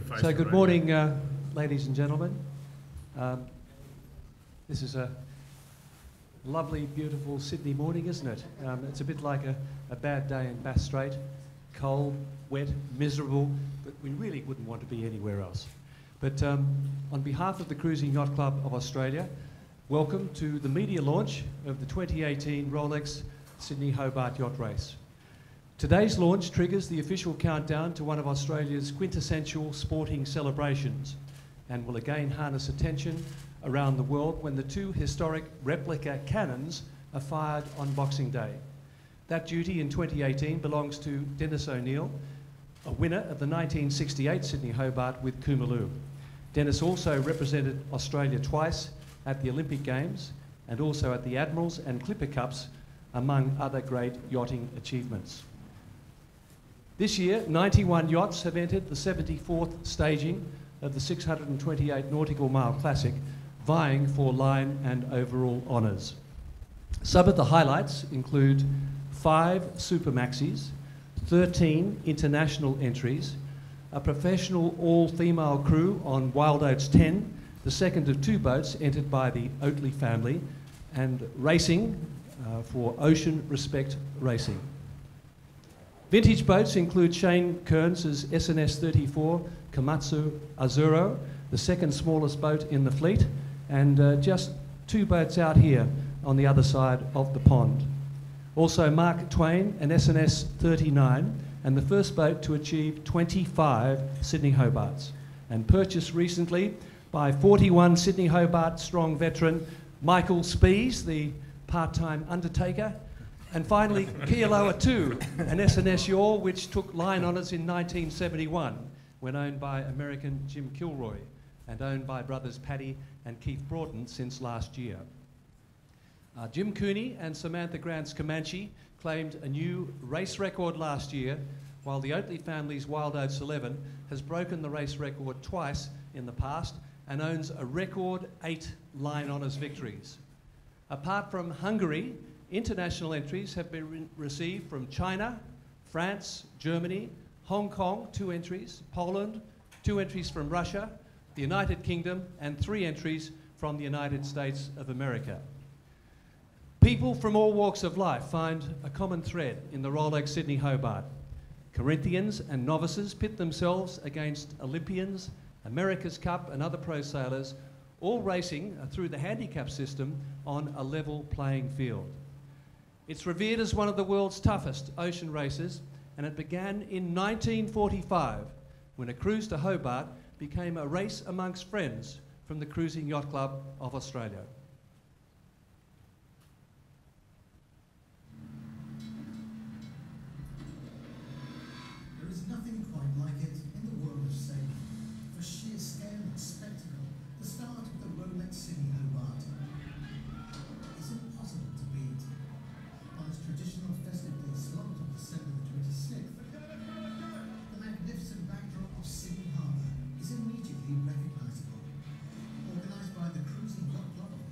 face. So good morning, ladies and gentlemen. This is a lovely, beautiful Sydney morning, isn't it? It's a bit like a bad day in Bass Strait. Cold, wet, miserable, but we really wouldn't want to be anywhere else. But on behalf of the Cruising Yacht Club of Australia, welcome to the media launch of the 2018 Rolex Sydney Hobart Yacht Race. Today's launch triggers the official countdown to one of Australia's quintessential sporting celebrations and will again harness attention around the world when the two historic replica cannons are fired on Boxing Day. That duty in 2018 belongs to Dennis ONeil, a winner of the 1968 Sydney Hobart with Cooney. Dennis also represented Australia twice at the Olympic Games and also at the Admirals and Clipper Cups, among other great yachting achievements. This year, 91 yachts have entered the 74th staging of the 628 Nautical Mile Classic, vying for line and overall honours. Some of the highlights include 5 Super Maxis, 13 international entries, a professional all-female crew on Wild Oats 10, the second of 2 boats entered by the ONeil family, and racing for Ocean Respect Racing. Vintage boats include Shane Kearns' SNS 34 Komatsu Azuro, the second smallest boat in the fleet, and just 2 boats out here on the other side of the pond. Also Mark Twain, an SNS 39, and the first boat to achieve 25 Sydney Hobarts, and purchased recently by 41 Sydney Hobart strong veteran Michael Spees, the part-time undertaker. And finally, Kealoha 2, an SNS yawl which took line honours in 1971 when owned by American Jim Kilroy and owned by brothers Paddy and Keith Broughton since last year. Jim Cooney and Samantha Grant's Comanche claimed a new race record last year, while the ONeil family's Wild Oats 11 has broken the race record twice in the past and owns a record 8 line honours victories. Apart from Hungary, international entries have been received from China, France, Germany, Hong Kong, 2 entries, Poland, 2 entries from Russia, the United Kingdom, and 3 entries from the United States of America. People from all walks of life find a common thread in the Rolex Sydney Hobart. Corinthians and novices pit themselves against Olympians, America's Cup and other pro sailors, all racing through the handicap system on a level playing field. It's revered as one of the world's toughest ocean races, and it began in 1945 when a cruise to Hobart became a race amongst friends from the Cruising Yacht Club of Australia. There is nothing quite like it in the world of sailing. For sheer scale and spectacle, the start of the Rolex Sydney Hobart is impossible to beat. On its traditional festive day slot of December the 26th, the magnificent backdrop of Sydney Harbour is immediately recognisable. Organised by the Cruising Yacht Club of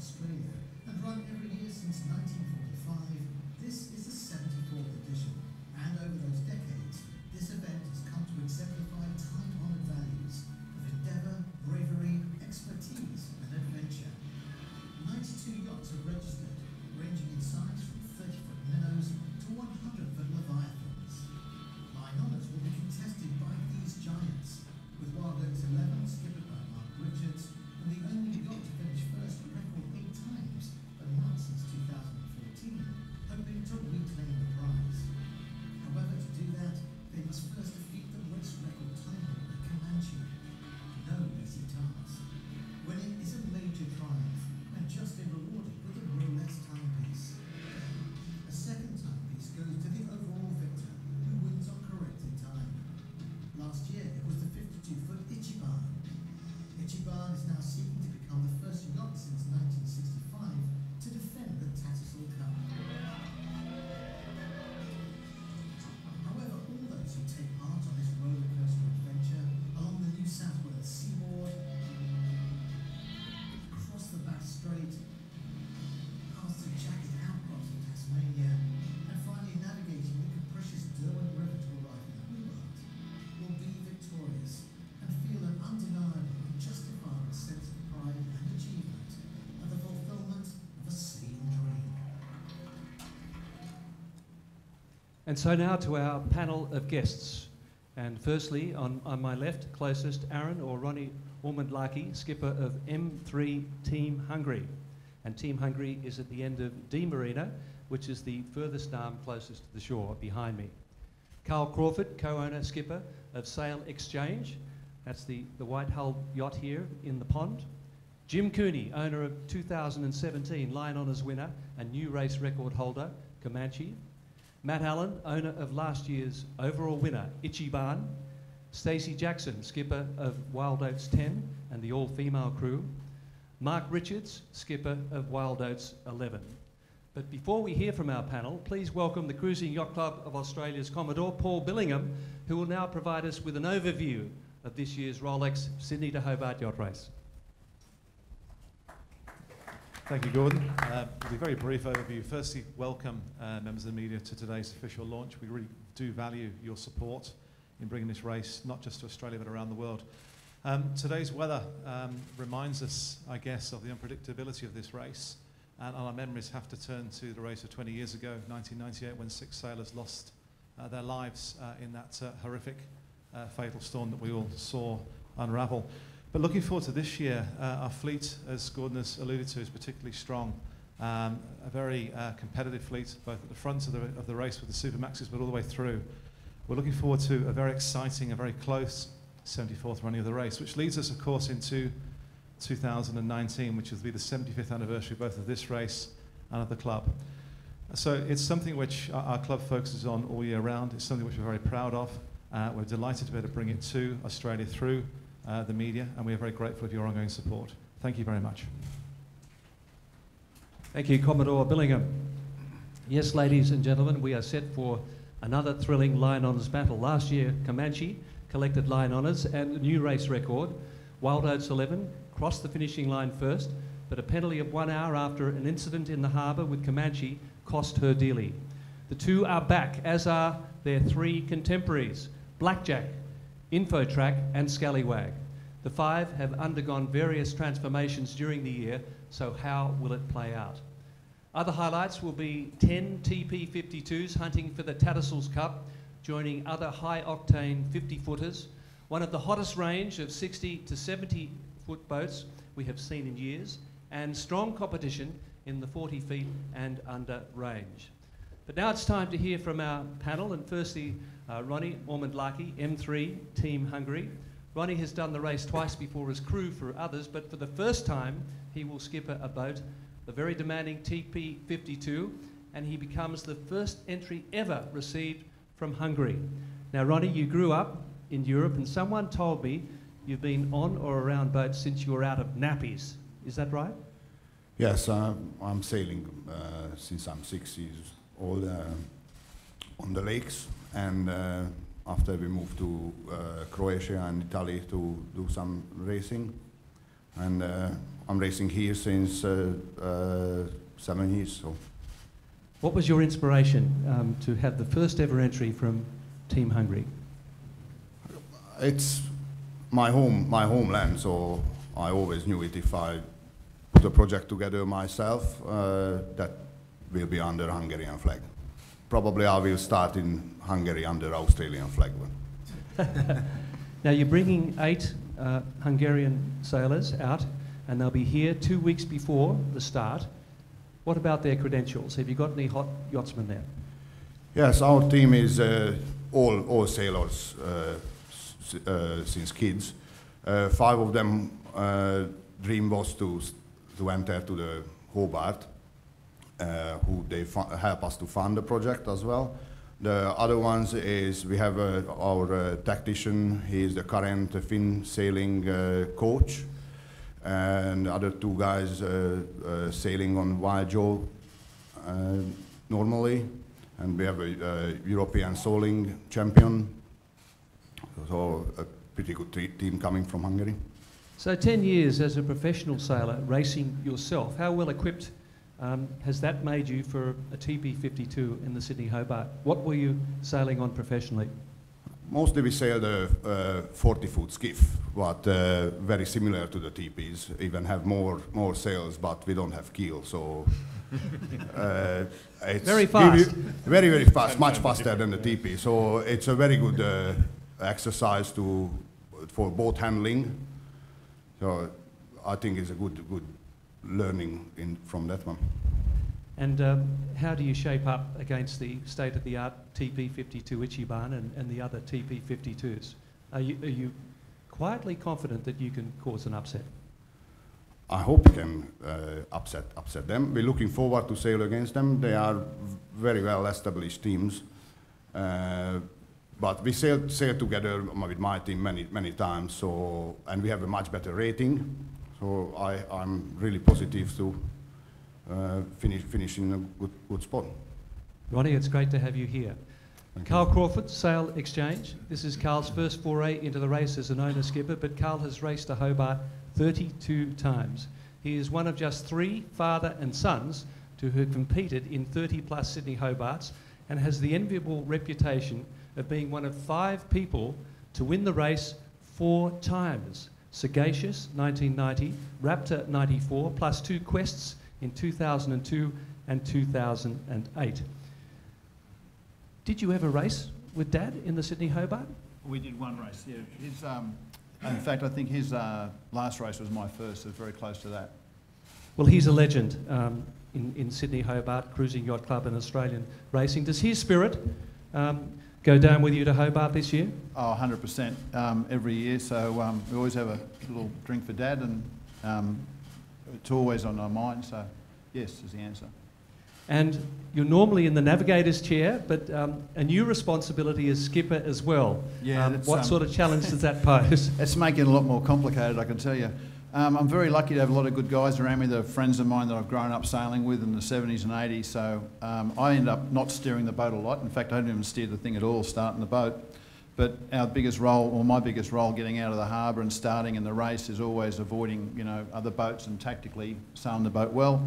And so now to our panel of guests. And firstly, on my left, closest, Aaron or Ronnie Ormondlaki, skipper of M3 Team Hungary. And Team Hungary is at the end of D Marina, which is the furthest arm closest to the shore behind me. Carl Crawford, co-owner, skipper of Sail Exchange. That's the white hull yacht here in the pond. Jim Cooney, owner of 2017 Lion Honours winner and new race record holder, Comanche. Matt Allen, owner of last year's overall winner, Ichiban. Stacey Jackson, skipper of Wild Oats 10 and the all-female crew. Mark Richards, skipper of Wild Oats 11. But before we hear from our panel, please welcome the Cruising Yacht Club of Australia's Commodore, Paul Billingham, who will now provide us with an overview of this year's Rolex Sydney to Hobart yacht race. Thank you, Gordon. It'll be a very brief overview. Firstly, welcome members of the media to today's official launch. We really do value your support in bringing this race, not just to Australia, but around the world. Today's weather reminds us, I guess, of the unpredictability of this race. And our memories have to turn to the race of 20 years ago, 1998, when 6 sailors lost their lives in that horrific, fatal storm that we all saw unravel. But looking forward to this year, our fleet, as Gordon has alluded to, is particularly strong. A very competitive fleet, both at the front of the race with the Supermaxes, but all the way through. We're looking forward to a very exciting, a very close 74th running of the race, which leads us, of course, into 2019, which will be the 75th anniversary both of this race and of the club. So it's something which our club focuses on all year round. It's something which we're very proud of. We're delighted to be able to bring it to Australia through the media, and we are very grateful for your ongoing support. Thank you very much. Thank you, Commodore Billingham. Yes, ladies and gentlemen, we are set for another thrilling Lion Honours battle. Last year, Comanche collected Lion Honours and a new race record. Wild Oats 11 crossed the finishing line first, but a penalty of 1 hour after an incident in the harbour with Comanche cost her dearly. The two are back, as are their 3 contemporaries, Blackjack, Infotrack and Scallywag. The 5 have undergone various transformations during the year, so how will it play out? Other highlights will be 10 TP52s hunting for the Tattersalls Cup, joining other high-octane 50-footers, one of the hottest range of 60 to 70-foot boats we have seen in years, and strong competition in the 40 feet and under range. But now it's time to hear from our panel, and firstly, Ronnie Ormondlaki, M3 Team Hungary. Ronnie has done the race twice before as crew for others, but for the first time, he will skipper a boat, the very demanding TP52, and he becomes the first entry ever received from Hungary. Now, Ronnie, you grew up in Europe, and someone told me you've been on or around boats since you were out of nappies. Is that right? Yes, I'm sailing since I'm 6 years old on the lakes, and after we moved to Croatia and Italy to do some racing, and I'm racing here since 7 years. So, what was your inspiration to have the first ever entry from Team Hungary? it's my homeland, so I always knew it if I put a project together myself, that will be under Hungarian flag. Probably I will start in Hungary under Australian flag. Now you're bringing 8 Hungarian sailors out, and they'll be here 2 weeks before the start. What about their credentials? Have you got any hot yachtsmen there? Yes, our team is all sailors since kids. 5 of them dream was to enter to the Hobart, who they help us to fund the project as well. The other ones is we have our tactician. He is the current Finn sailing coach, and other 2 guys sailing on Wild Joe normally, and we have a European sailing champion. So a pretty good team coming from Hungary. So 10 years as a professional sailor racing yourself, how well equipped has that made you for a TP52 in the Sydney Hobart? What were you sailing on professionally? Mostly we sail the 40-foot skiff, but very similar to the TPs. Even have more sails, but we don't have keel, so it's Very fast. Very fast, much faster than the TP. So it's a very good exercise for boat handling. So I think it's a good learning from that one. And how do you shape up against the state-of-the-art TP52 Ichiban and the other TP52s? Are you quietly confident that you can cause an upset? I hope we can upset them. We're looking forward to sail against them. They are very well-established teams. But we sailed together with my team many times, and we have a much better rating. So I'm really positive to finish in a good spot. Ronnie, it's great to have you here. Carl Crawford, Sail Exchange. This is Carl's first foray into the race as an owner skipper, but Carl has raced to Hobart 32 times. He is one of just 3 father and sons to have competed in 30-plus Sydney Hobarts and has the enviable reputation of being one of 5 people to win the race 4 times. Sagacious, 1990, Raptor, 94, plus 2 quests in 2002 and 2008. Did you ever race with Dad in the Sydney Hobart? We did one race, yeah. In fact, I think his last race was my first, so very close to that. Well, he's a legend in Sydney Hobart, Cruising Yacht Club and Australian racing. Does his spirit go down with you to Hobart this year? Oh, 100% every year. So we always have a little drink for Dad, and it's always on our mind. So yes is the answer. And you're normally in the navigator's chair, but a new responsibility as skipper as well. Yeah. What sort of challenge does that pose? It's making it a lot more complicated, I can tell you. I'm very lucky to have a lot of good guys around me that are friends of mine that I've grown up sailing with in the 70s and 80s. So I end up not steering the boat a lot. In fact, I don't even steer the thing at all, starting the boat. But our biggest role, or my biggest role, getting out of the harbour and starting in the race is always avoiding, other boats and tactically sailing the boat well.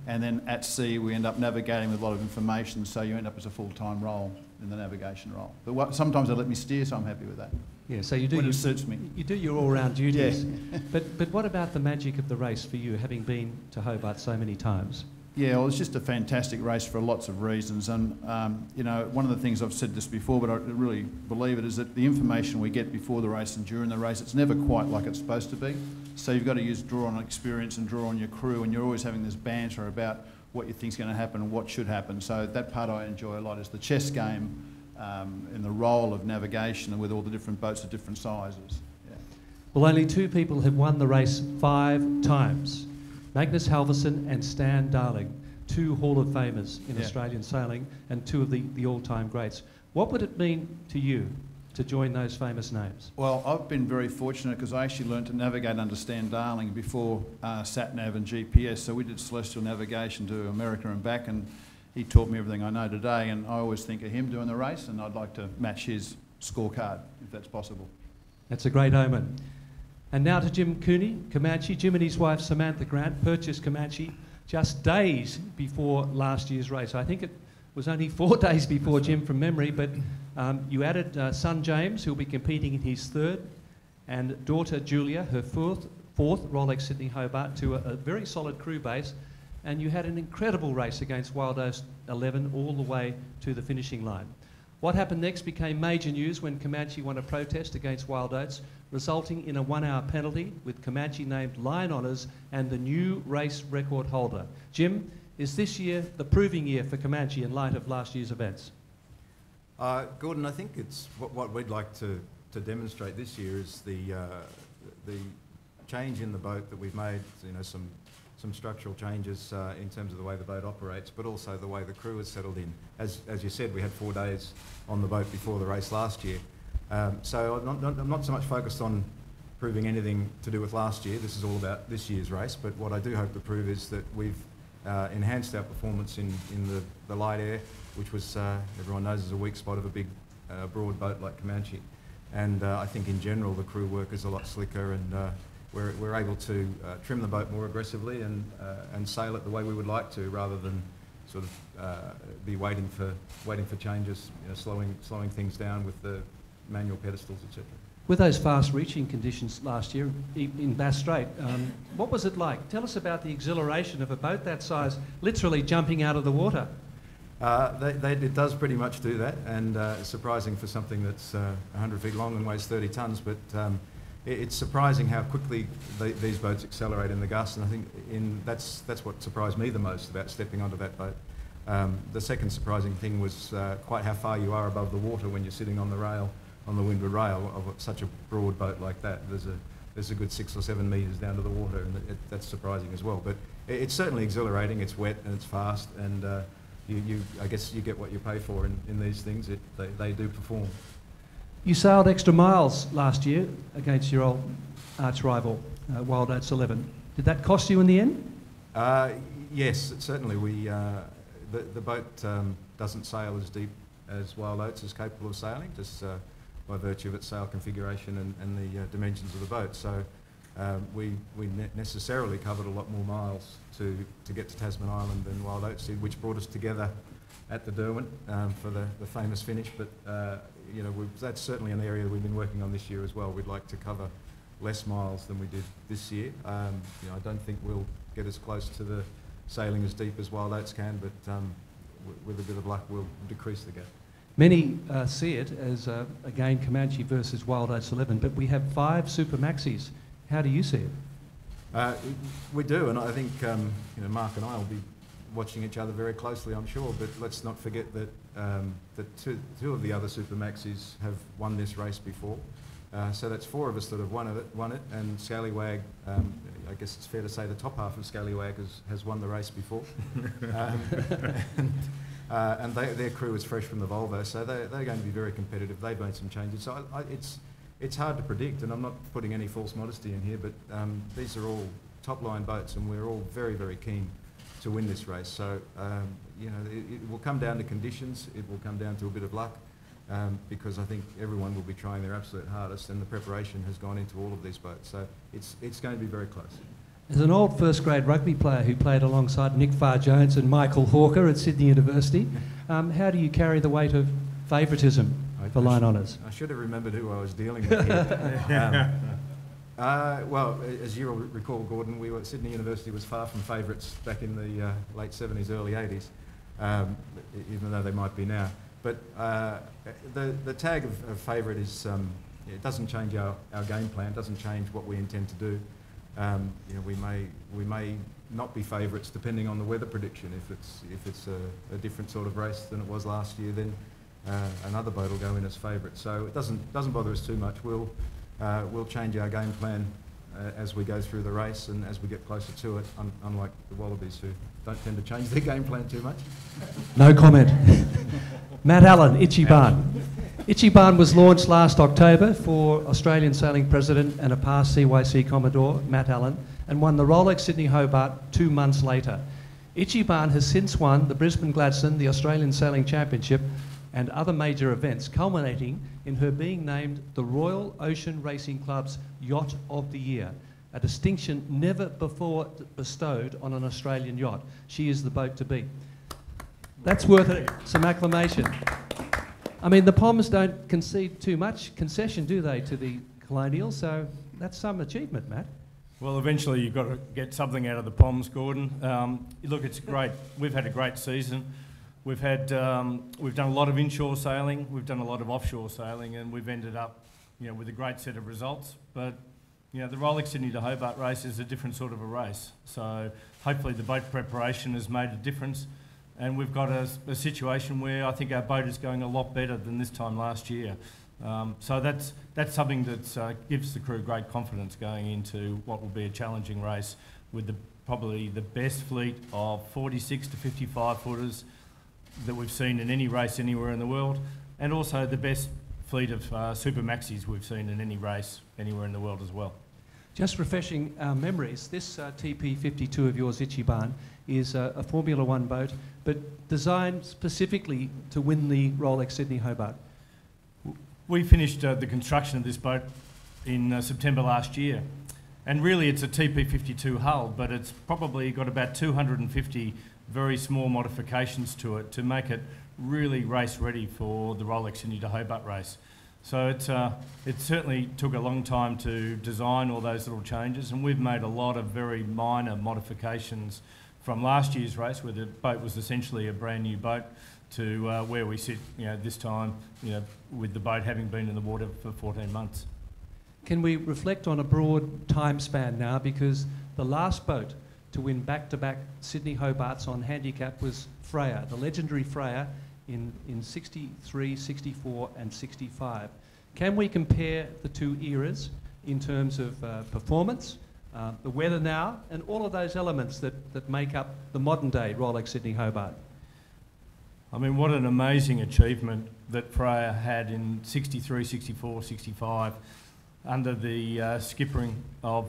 And then at sea, we end up navigating with a lot of information, so you end up as a full-time role in the navigation role. But sometimes they let me steer, so I'm happy with that. Yeah, so you do. When it suits me. You do your all-round duties. Yeah. But what about the magic of the race for you, having been to Hobart so many times? Yeah, well, it's just a fantastic race for lots of reasons. And, one of the things, I've said this before, but I really believe it, is that the information we get before the race and during the race, it's never quite like it's supposed to be. So you've got to draw on experience and draw on your crew, and you're always having this banter about what you think's going to happen and what should happen. So that part I enjoy a lot is the chess game in the role of navigation and with all the different boats of different sizes. Yeah. Well, only 2 people have won the race 5 times. Magnus Halvorsen and Stan Darling, 2 Hall of Famers in Australian sailing and 2 of the all-time greats. What would it mean to you to join those famous names? Well, I've been very fortunate because I actually learned to navigate under Stan Darling before sat-nav and GPS. So we did celestial navigation to America and back, and he taught me everything I know today. And I always think of him doing the race, and I'd like to match his scorecard if that's possible. That's a great omen. And now to Jim Cooney, Comanche. Jim and his wife Samantha Grant purchased Comanche just days before last year's race. I think it was only 4 days before, Jim, from memory, but you added son James, who'll be competing in his 3rd, and daughter Julia, her 4th Rolex Sydney Hobart, to a very solid crew base, and you had an incredible race against Wild Oats 11 all the way to the finishing line. What happened next became major news when Comanche won a protest against Wild Oats, resulting in a 1-hour penalty, with Comanche named line honours and the new race record holder. Jim, is this year the proving year for Comanche in light of last year's events? Gordon, I think it's what we'd like to demonstrate this year is the change in the boat that we've made. Some structural changes in terms of the way the boat operates, but also the way the crew has settled in. As you said, we had 4 days on the boat before the race last year. So I'm not so much focused on proving anything to do with last year. This is all about this year's race. But what I do hope to prove is that we've enhanced our performance in the light air, which was, everyone knows, is a weak spot of a big, broad boat like Comanche. And I think in general the crew work is a lot slicker, and we're able to trim the boat more aggressively and sail it the way we would like to, rather than sort of be waiting for changes, slowing things down with the manual pedestals, etc. With those fast reaching conditions last year in Bass Strait, what was it like? Tell us about the exhilaration of a boat that size literally jumping out of the water. It does pretty much do that, and it's surprising for something that's 100 feet long and weighs 30 tonnes, but it's surprising how quickly these boats accelerate in the gust, and I think that's what surprised me the most about stepping onto that boat. The second surprising thing was quite how far you are above the water when you're sitting on the rail, on the windward rail of such a broad boat like that. There's a good 6 or 7 metres down to the water, and that's surprising as well. But it's certainly exhilarating. It's wet and it's fast, and I guess you get what you pay for in these things. They do perform. You sailed extra miles last year against your old arch rival, Wild Oats 11. Did that cost you in the end? Yes, certainly. The boat doesn't sail as deep as Wild Oats is capable of sailing, just by virtue of its sail configuration and the dimensions of the boat. So we necessarily covered a lot more miles to get to Tasman Island than Wild Oats did, which brought us together at the Derwent for the famous finish. But that's certainly an area that we've been working on this year as well. We'd like to cover less miles than we did this year. I don't think we'll get as close to the sailing as deep as Wild Oats can, but with a bit of luck we'll decrease the gap. Many see it as, again, Comanche versus Wild Oats 11, but we have 5 Super Maxis. How do you see it? We do, and I think Mark and I will be watching each other very closely, I'm sure, but let's not forget that two of the other Super Maxis have won this race before. So that's 4 of us that have won it, and Scallywag, I guess it's fair to say the top half of Scallywag has won the race before. And their crew is fresh from the Volvo, so they're going to be very competitive. They've made some changes. So it's hard to predict, and I'm not putting any false modesty in here, but these are all top-line boats, and we're all very, very keen to win this race. So, it will come down to conditions. It will come down to a bit of luck. Because I think everyone will be trying their absolute hardest, and the preparation has gone into all of these boats. So it's going to be very close. As an old first-grade rugby player who played alongside Nick Farr-Jones and Michael Hawker at Sydney University, how do you carry the weight of favouritism for line honours? I should have remembered who I was dealing with here. Well, as you will recall, Gordon, Sydney University was far from favourites back in the late 70s, early 80s, even though they might be now. But the tag of favourite is, it doesn't change our game plan, doesn't change what we intend to do. We may not be favourites depending on the weather prediction. If it's a different sort of race than it was last year, then another boat will go in as favourite. So it doesn't bother us too much. We'll change our game plan as we go through the race and as we get closer to it, unlike the Wallabies, who don't tend to change their game plan too much. No comment. Matt Allen, Ichiban. Ichiban was launched last October for Australian Sailing President and a past CYC Commodore, Matt Allen, and won the Rolex Sydney Hobart 2 months later. Ichiban has since won the Brisbane Gladstone, the Australian Sailing Championship, and other major events, culminating in her being named the Royal Ocean Racing Club's Yacht of the Year, a distinction never before bestowed on an Australian yacht. She is the boat to beat. That's worth some acclamation. I mean, the Poms don't concede too much concession, do they, to the Colonial? So that's some achievement, Matt. Well, eventually you've got to get something out of the Poms, Gordon. Look, it's great. We've had a great season. We've done a lot of inshore sailing, we've done a lot of offshore sailing, and we've ended up, with a great set of results. But, the Rolex Sydney to Hobart race is a different sort of a race. So hopefully the boat preparation has made a difference, and we've got a situation where I think our boat is going a lot better than this time last year. So that's something that gives the crew great confidence going into what will be a challenging race with probably the best fleet of 46 to 55 footers that we've seen in any race anywhere in the world, and also the best fleet of Super Maxis we've seen in any race anywhere in the world as well. Just refreshing our memories, this TP52 of yours, Ichiban, is a Formula One boat, but designed specifically to win the Rolex Sydney Hobart. We finished the construction of this boat in September last year, and really it's a TP52 hull, but it's probably got about 250 very small modifications to it to make it really race ready for the Rolex Sydney to Hobart race. So it certainly took a long time to design all those little changes, and we've made a lot of very minor modifications from last year's race, where the boat was essentially a brand new boat, to where we sit, this time, with the boat having been in the water for 14 months. Can we reflect on a broad time span now, because the last boat to win back-to-back Sydney Hobarts on handicap was Freya, the legendary Freya, in 63, 64 and 65. Can we compare the two eras in terms of performance, the weather now, and all of those elements that make up the modern day Rolex Sydney Hobart? I mean, what an amazing achievement that Freya had in 63, 64, 65, under the skippering of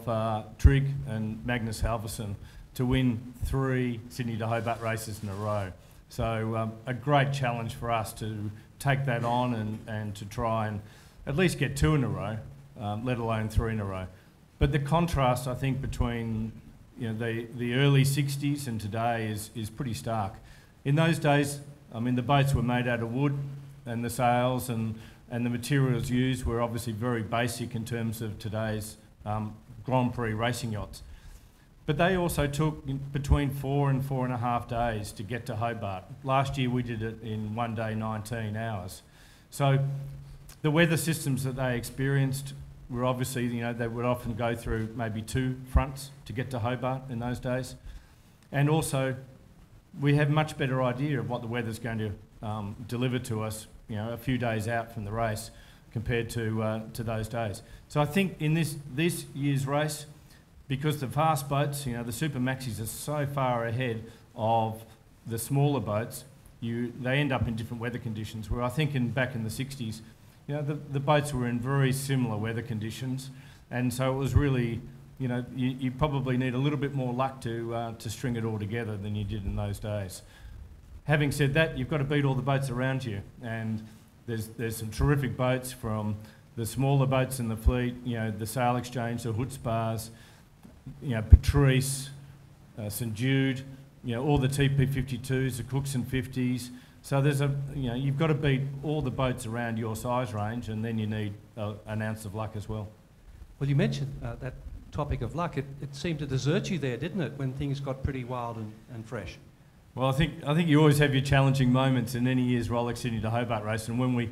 Trigg and Magnus Halverson, to win 3 Sydney to Hobart races in a row. So a great challenge for us to take that on and to try and at least get 2 in a row, let alone 3 in a row. But the contrast, I think, between the early 60s and today is pretty stark. In those days, I mean, the boats were made out of wood, and the sails and the materials used were obviously very basic in terms of today's Grand Prix racing yachts. But they also took between 4 and 4.5 days to get to Hobart. Last year we did it in 1 day, 19 hours. So the weather systems that they experienced were obviously, they would often go through maybe 2 fronts to get to Hobart in those days. And also, we have much better idea of what the weather's going to deliver to us, a few days out from the race compared to those days. So I think in this year's race, because the fast boats, the Super Maxis are so far ahead of the smaller boats, they end up in different weather conditions, where I think back in the 60s, the boats were in very similar weather conditions, and so it was really, you probably need a little bit more luck to string it all together than you did in those days. Having said that, you've got to beat all the boats around you, and there's some terrific boats, from the smaller boats in the fleet, the Sail Exchange, the Hootspars, Patrice, St Jude, all the TP52s, the Cookson 50s. So there's you've got to beat all the boats around your size range, and then you need an ounce of luck as well. Well, you mentioned that topic of luck. It seemed to desert you there, didn't it, when things got pretty wild and fresh? Well, I think you always have your challenging moments in any year's Rolex Sydney to Hobart race, and when we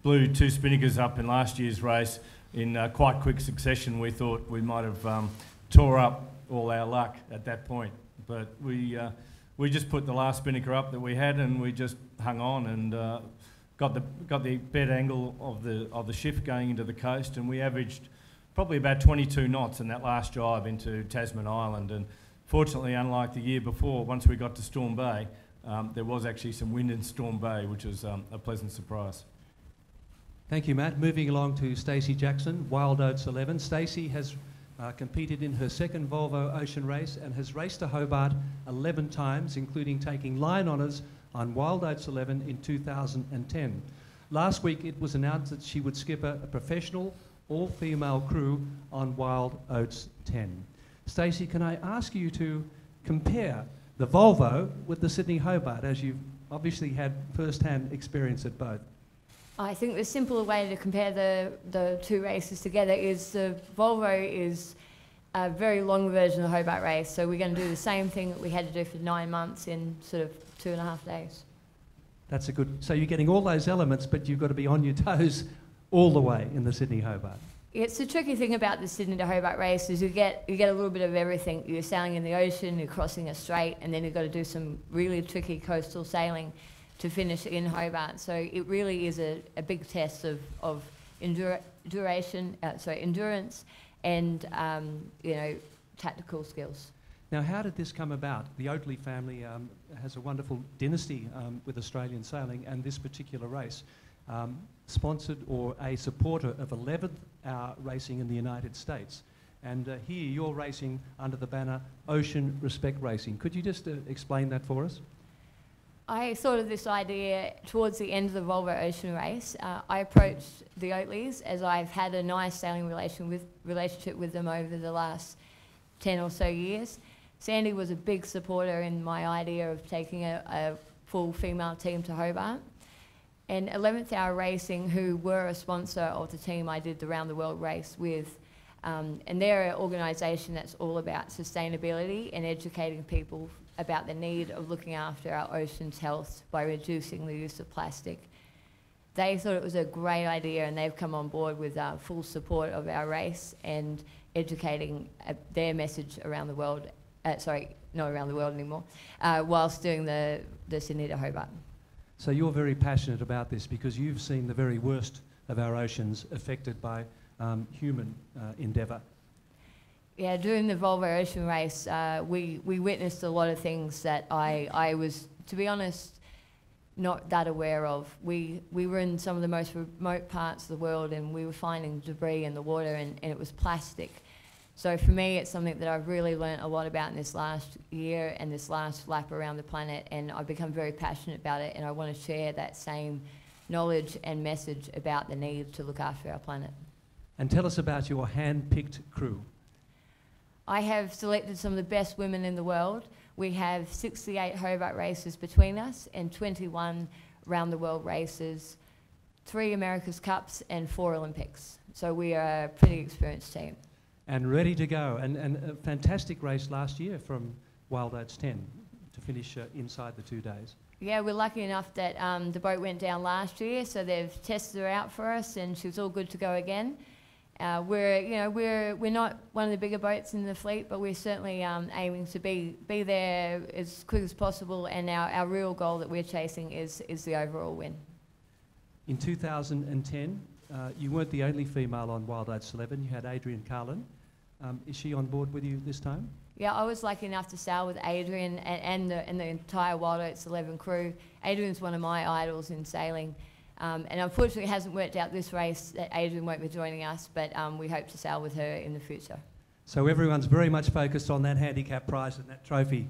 blew 2 Spinnakers up in last year's race in quite quick succession, we thought we might have tore up all our luck at that point. But we just put the last Spinnaker up that we had, and we just hung on and got the bed angle of the shift going into the coast, and we averaged probably about 22 knots in that last drive into Tasman Island. And fortunately, unlike the year before, once we got to Storm Bay, there was actually some wind in Storm Bay, which was a pleasant surprise. Thank you, Matt. Moving along to Stacey Jackson, Wild Oats 11. Stacey has competed in her second Volvo Ocean race and has raced to Hobart 11 times, including taking line honours on Wild Oats 11 in 2010. Last week it was announced that she would skip a professional all-female crew on Wild Oats 10. Stacey, can I ask you to compare the Volvo with the Sydney Hobart, as you've obviously had first-hand experience at both? I think the simpler way to compare the 2 races together is the Volvo is a very long version of the Hobart race, so we're going to do the same thing that we had to do for 9 months in sort of 2.5 days. That's a good... So you're getting all those elements, but you've got to be on your toes all the way in the Sydney Hobart. It's the tricky thing about the Sydney to Hobart race is you get a little bit of everything. You're sailing in the ocean, you're crossing a strait, and then you've got to do some really tricky coastal sailing to finish in Hobart. So it really is a big test of endurance and tactical skills. Now, how did this come about? The ONeil family has a wonderful dynasty with Australian sailing, and this particular race sponsored or a supporter of 11th hour racing in the United States. And here you're racing under the banner Ocean Respect Racing. Could you just explain that for us? I thought of this idea towards the end of the Volvo Ocean race. I approached the Oatleys, as I've had a nice sailing relationship with them over the last 10 or so years. Sandy was a big supporter in my idea of taking a full female team to Hobart. And 11th Hour Racing, who were a sponsor of the team I did the Round the World race with, and they're an organisation that's all about sustainability and educating people about the need of looking after our ocean's health by reducing the use of plastic. They thought it was a great idea, and they've come on board with full support of our race and educating their message around the world, sorry, not around the world anymore, whilst doing the Sydney to Hobart. So you're very passionate about this because you've seen the very worst of our oceans affected by human endeavour. Yeah, during the Volvo Ocean Race, we witnessed a lot of things that I was, to be honest, not that aware of. We were in some of the most remote parts of the world, and we were finding debris in the water, and it was plastic. So for me, it's something that I've really learnt a lot about in this last year and this last lap around the planet, and I've become very passionate about it, and I want to share that same knowledge and message about the need to look after our planet. And tell us about your hand-picked crew. I have selected some of the best women in the world. We have 68 Hobart races between us and 21 round the world races, 3 America's Cups and 4 Olympics. So we are a pretty experienced team. And ready to go. And a fantastic race last year from Wild Oats 10 to finish inside the 2 days. Yeah, we're lucky enough that the boat went down last year, so they've tested her out for us, and she's all good to go again. We're not one of the bigger boats in the fleet, but we're certainly aiming to be there as quick as possible, and our real goal that we're chasing is the overall win. In 2010, you weren't the only female on Wild Oats 11. You had Adrian Carlin. Is she on board with you this time? Yeah, I was lucky enough to sail with Adrian and the entire Wild Oats 11 crew. Adrian's one of my idols in sailing. And unfortunately it hasn't worked out this race that Adrian won't be joining us, but we hope to sail with her in the future. So everyone's very much focused on that handicap prize and that trophy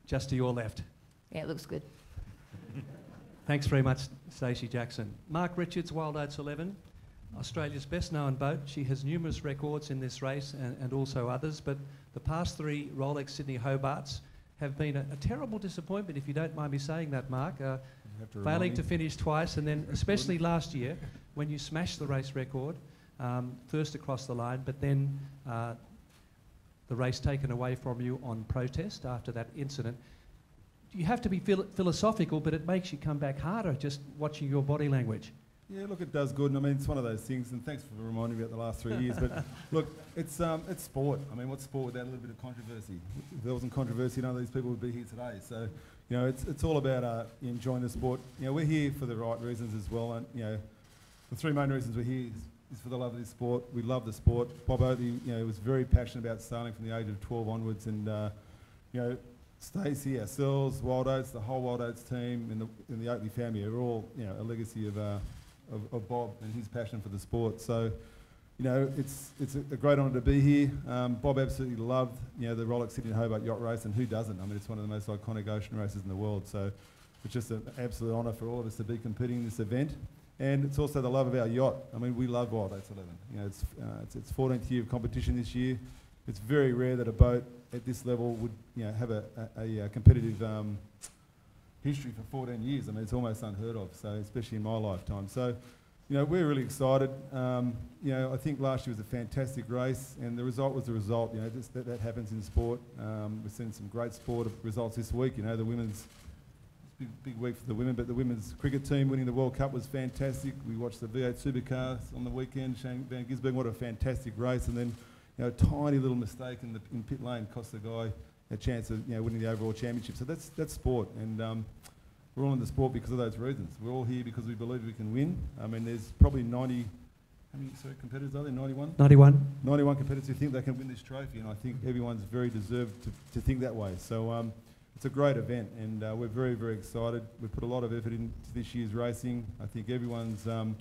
just to your left. Yeah, it looks good. Thanks very much, Stacey Jackson. Mark Richards, Wild Oats 11, Australia's best known boat. She has numerous records in this race and also others, but the past 3 Rolex Sydney Hobarts have been a terrible disappointment, if you don't mind me saying that, Mark. Failing to finish twice, and then especially last year when you smashed the race record, first across the line, but then the race taken away from you on protest after that incident. You have to be philosophical, but it makes you come back harder just watching your body language. Yeah, look, it does good, and I mean, it's one of those things, and thanks for reminding me about the last 3 years, but look, it's sport. I mean, what's sport without a little bit of controversy? If there wasn't controversy, none of these people would be here today, so, you know, it's all about enjoying the sport. You know, we're here for the right reasons as well, and, you know, the 3 main reasons we're here is for the love of this sport. We love the sport. Bob Oatley, you know, was very passionate about sailing from the age of 12 onwards, and, you know, Stacey, ourselves, Wild Oats, the whole Wild Oats team, and the Oatley family are all, you know, a legacy of Bob and his passion for the sport. So, you know, it's a great honour to be here. Bob absolutely loved, you know, the Rolex Sydney and Hobart yacht race, and who doesn't? I mean, it's one of the most iconic ocean races in the world. So it's just an absolute honour for all of us to be competing in this event. And it's also the love of our yacht. I mean, we love Wild Oats 11. You know, it's its 14th year of competition this year. It's very rare that a boat at this level would, you know, have a competitive history for 14 years. I mean, it's almost unheard of, so especially in my lifetime. So, you know, we're really excited. You know, I think last year was a fantastic race, and the result was the result. You know, that happens in sport. We've seen some great sport results this week. You know, the women's, big week for the women, but the women's cricket team winning the World Cup was fantastic. We watched the V8 Supercars on the weekend. Shane Van Gisbergen, what a fantastic race. And then, you know, a tiny little mistake in pit lane cost the guy a chance of, you know, winning the overall championship. So that's sport, and we're all in the sport because of those reasons. We're all here because we believe we can win. I mean, there's probably 90, how many competitors are there? 91? 91. 91 competitors who think they can win this trophy, and I think everyone's very deserved to think that way. So it's a great event, and we're very, very excited. We've put a lot of effort into this year's racing. I think everyone's, you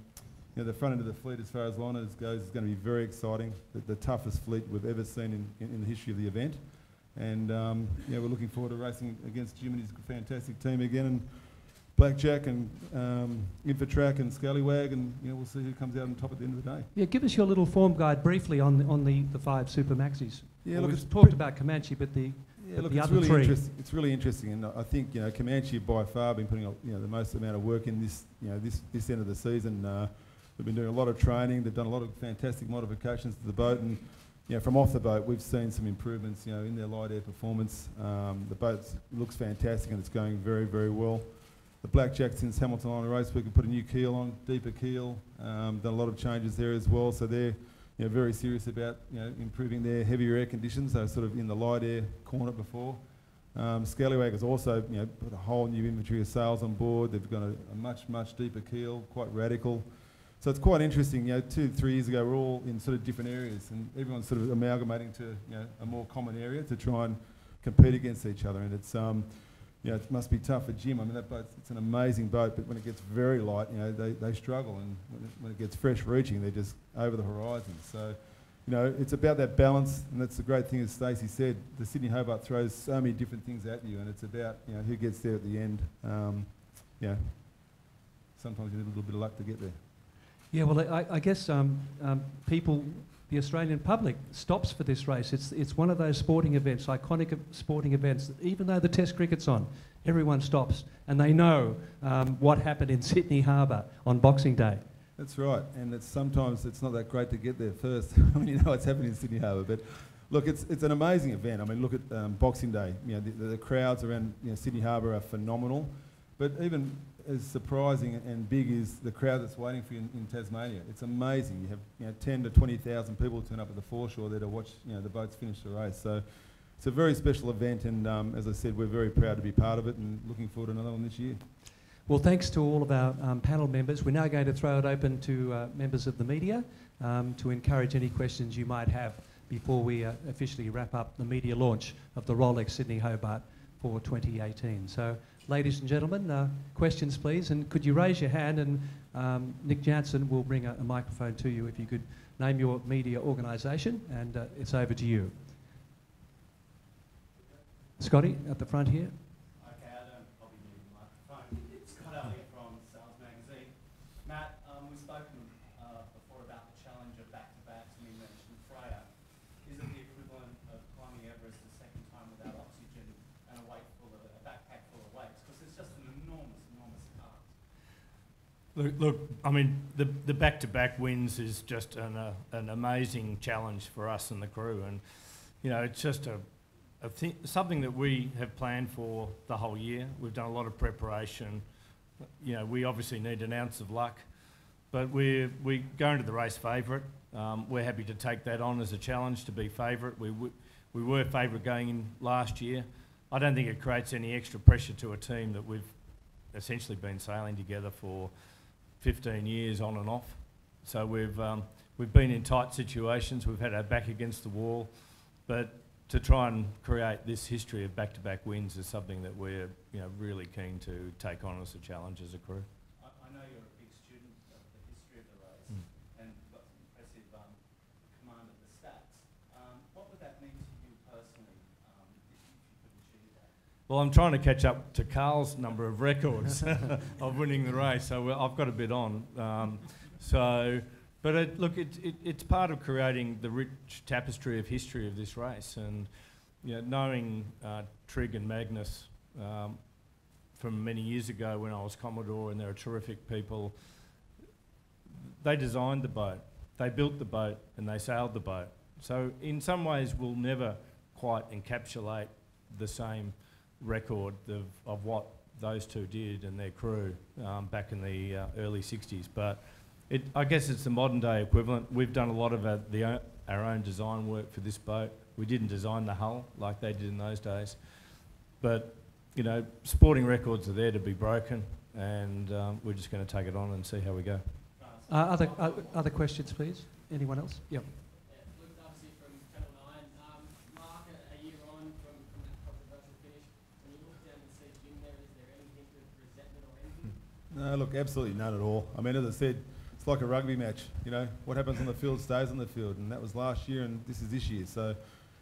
know, the front end of the fleet as far as liners goes is going to be very exciting. The toughest fleet we've ever seen in the history of the event. And yeah, we're looking forward to racing against Germany's fantastic team again, and Blackjack and Infotrack and Scallywag, and you know, we'll see who comes out on top at the end of the day. Yeah, give us your little form guide briefly on the 5 Super Maxis. Yeah, well, look, we've it's talked about Comanche, but the Yeah, look, the it's other really three. interesting. It's really interesting, and I think Comanche by far been putting the most amount of work in this end of the season. They've been doing a lot of training. They've done a lot of fantastic modifications to the boat, and from off the boat, we've seen some improvements. In their light air performance. The boat looks fantastic, and it's going very, very well. The Blackjack since Hamilton Island race, we could put a new keel on, deeper keel. Done a lot of changes there as well. So they're very serious about improving their heavier air conditions. They were sort of in the light air corner before. Scallywag has also put a whole new inventory of sails on board. They've got a much deeper keel, quite radical. So it's quite interesting. 2-3 years ago, we're all in sort of different areas, and everyone's sort of amalgamating to a more common area to try and compete against each other. And it's it must be tough for Jim. I mean, that boat, it's an amazing boat, but when it gets very light, they struggle, and when it gets fresh reaching, they're just over the horizon. So, it's about that balance, and that's the great thing, as Stacey said, the Sydney Hobart throws so many different things at you, and it's about who gets there at the end. Sometimes you need a little bit of luck to get there. Yeah, well, I guess people, the Australian public, stops for this race. It's one of those sporting events, iconic sporting events, that even though the Test cricket's on, everyone stops, and they know what happened in Sydney Harbour on Boxing Day. That's right, and sometimes it's not that great to get there first when you know what's happening in Sydney Harbour. But look, it's an amazing event. I mean, look at Boxing Day. The crowds around Sydney Harbour are phenomenal, but even as surprising and big is the crowd that's waiting for you in Tasmania. It's amazing. You have 10 to 20,000 people turn up at the foreshore there to watch the boats finish the race. So it's a very special event, and as I said, we're very proud to be part of it and looking forward to another one this year. Well, thanks to all of our panel members. We're now going to throw it open to members of the media to encourage any questions you might have before we officially wrap up the media launch of the Rolex Sydney Hobart for 2018. So, ladies and gentlemen, questions please, and could you raise your hand, and Nick Jansen will bring a microphone to you if you could name your media organisation, and it's over to you. Scotty, at the front here. Okay, I don't probably need a microphone. It's Scott Elliott from Sales Magazine. Matt, we've spoken before about the challenge of back-to-backs, and you mentioned Freya. Is it the equivalent of climbing Everest the second time without oxygen and a backpack full of weights? Because it's just an enormous task. Look, I mean, the back-to-back wins is just an amazing challenge for us and the crew, and it's just something that we have planned for the whole year. We've done a lot of preparation. We obviously need an ounce of luck, but we're going to the race favourite. We're happy to take that on as a challenge to be favourite. We were favourite going in last year. I don't think it creates any extra pressure to a team that we've essentially been sailing together for 15 years on and off. So we've been in tight situations. We've had our back against the wall, but to try and create this history of back-to-back wins is something that we're really keen to take on as a challenge as a crew. I know you're a big student of the history of the race and got some impressive command of the stats. What would that mean to you personally if you could achieve that? Well, I'm trying to catch up to Carl's number of records of winning the race, so I've got a bit on. But it's part of creating the rich tapestry of history of this race, and knowing Trig and Magnus from many years ago when I was Commodore, and they're terrific people. They designed the boat, they built the boat, and they sailed the boat. So in some ways, we'll never quite encapsulate the same record of what those two did and their crew back in the early 60s, but I guess it's the modern day equivalent. We've done a lot of our own design work for this boat. We didn't design the hull like they did in those days. But, sporting records are there to be broken, and we're just going to take it on and see how we go. Other questions, please? Anyone else? Yep. Luke, obviously from Channel 9. Mark, a year on from that controversial finish, when you look down and see Jim there, is there any hint of resentment or anything? No, look, absolutely none at all. I mean, as I said, it's like a rugby match. What happens on the field stays on the field, and that was last year, and this is this year. So,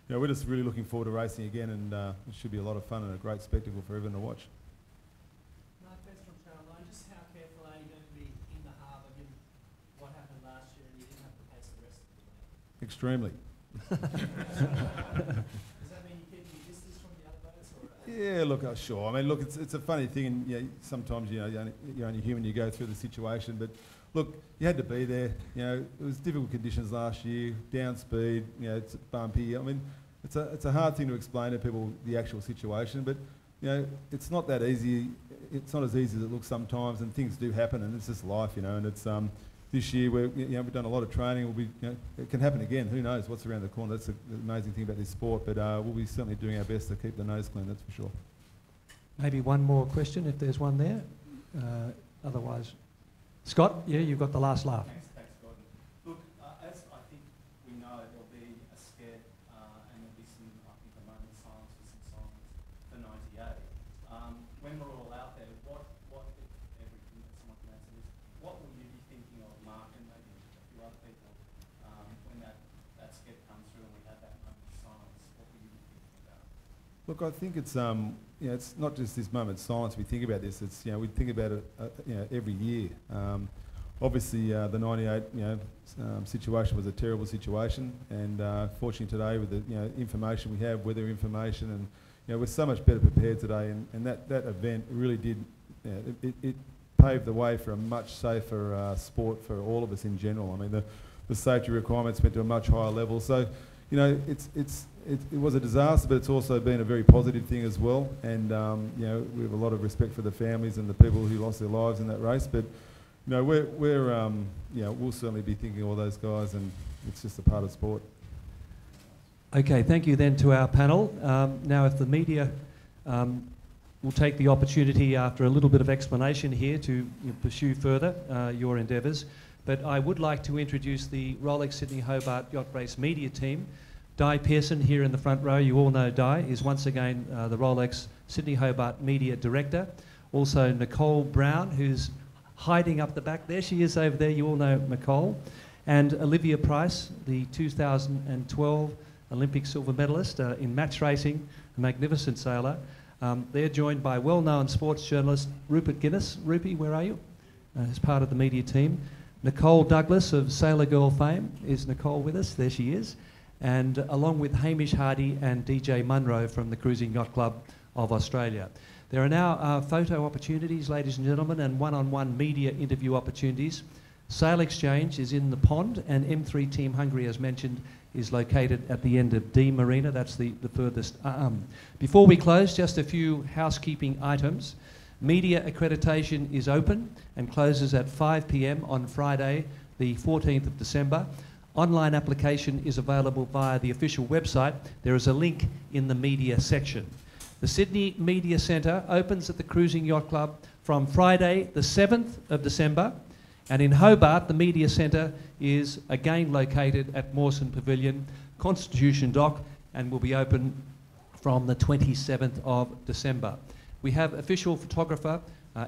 we're just really looking forward to racing again, and it should be a lot of fun and a great spectacle for everyone to watch. Mark, that's from Channel 9. Just how careful are you going to be in the harbour given what happened last year and you didn't have to pace the rest of the way? Extremely. Does that mean you're keeping your distance from the Yeah, look, sure. I mean, look, it's a funny thing, and sometimes you're only human. You go through the situation, but look, you had to be there. It was difficult conditions last year, down speed. It's bumpy. I mean, it's a hard thing to explain to people the actual situation, but it's not that easy. It's not as easy as it looks sometimes, and things do happen, and it's just life, And it's this year we've done a lot of training. It can happen again. Who knows what's around the corner? That's the amazing thing about this sport. But we'll be certainly doing our best to keep the nose clean. That's for sure. Maybe one more question if there's one there. Otherwise, Scott, you've got the last laugh. Thanks, Gordon. Look, as I think we know, there'll be a scare and there'll be some, I think, a moment of silence for some songs for 98. When we're all out there, what if everything that someone can answer this, what will you be thinking of, Mark, and maybe a few other people, when that skip comes through and we have that moment of silence? What will you be thinking about? Look, I think it's it's not just this moment of silence. We think about this. It's we think about it every year. Obviously, the '98 situation was a terrible situation, and fortunately today with the information we have, weather information, and we're so much better prepared today. And that event really did it paved the way for a much safer sport for all of us in general. I mean, the safety requirements went to a much higher level. So, it was a disaster, but it's also been a very positive thing as well. And we have a lot of respect for the families and the people who lost their lives in that race. But we'll certainly be thinking of all those guys, and it's just a part of sport. Okay, thank you then to our panel. Now, if the media will take the opportunity after a little bit of explanation here to pursue further your endeavours. But I would like to introduce the Rolex Sydney Hobart Yacht Race media team. Di Pearson here in the front row, you all know Di, is once again the Rolex Sydney Hobart media director. Also Nicole Brown, who's hiding up the back there. She is over there, you all know Nicole. And Olivia Price, the 2012 Olympic silver medalist in match racing, a magnificent sailor. They're joined by well-known sports journalist Rupert Guinness. Rupy, where are you? As part of the media team. Nicole Douglas of Sailor Girl fame. Is Nicole with us? There she is. And along with Hamish Hardy and DJ Munro from the Cruising Yacht Club of Australia. There are now photo opportunities, ladies and gentlemen, and one-on-one media interview opportunities. Sail Exchange is in the pond, and M3 Team Hungary, as mentioned, is located at the end of D Marina. That's the furthest. Before we close, just a few housekeeping items. Media accreditation is open and closes at 5 p.m. on Friday, the 14th of December. Online application is available via the official website. There is a link in the media section. The Sydney Media Centre opens at the Cruising Yacht Club from Friday, the 7th of December. And in Hobart, the Media Centre is again located at Mawson Pavilion, Constitution Dock, and will be open from the 27th of December. We have official photographer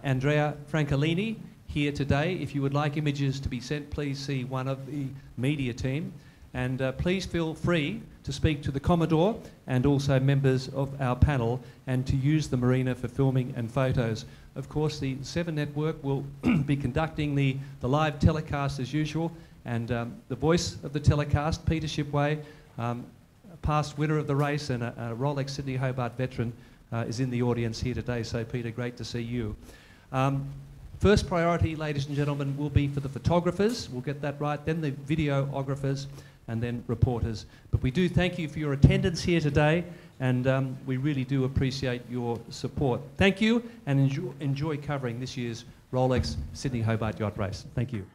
Andrea Francolini here today. If you would like images to be sent, please see one of the media team. And please feel free to speak to the Commodore and also members of our panel and to use the marina for filming and photos. Of course, the Seven Network will be conducting the live telecast as usual, and the voice of the telecast, Peter Shipway, past winner of the race and a Rolex Sydney Hobart veteran, is in the audience here today. So, Peter, great to see you. First priority, ladies and gentlemen, will be for the photographers. We'll get that right. Then the videographers, and then reporters. But we do thank you for your attendance here today, and we really do appreciate your support. Thank you, and enjoy covering this year's Rolex Sydney Hobart Yacht Race. Thank you.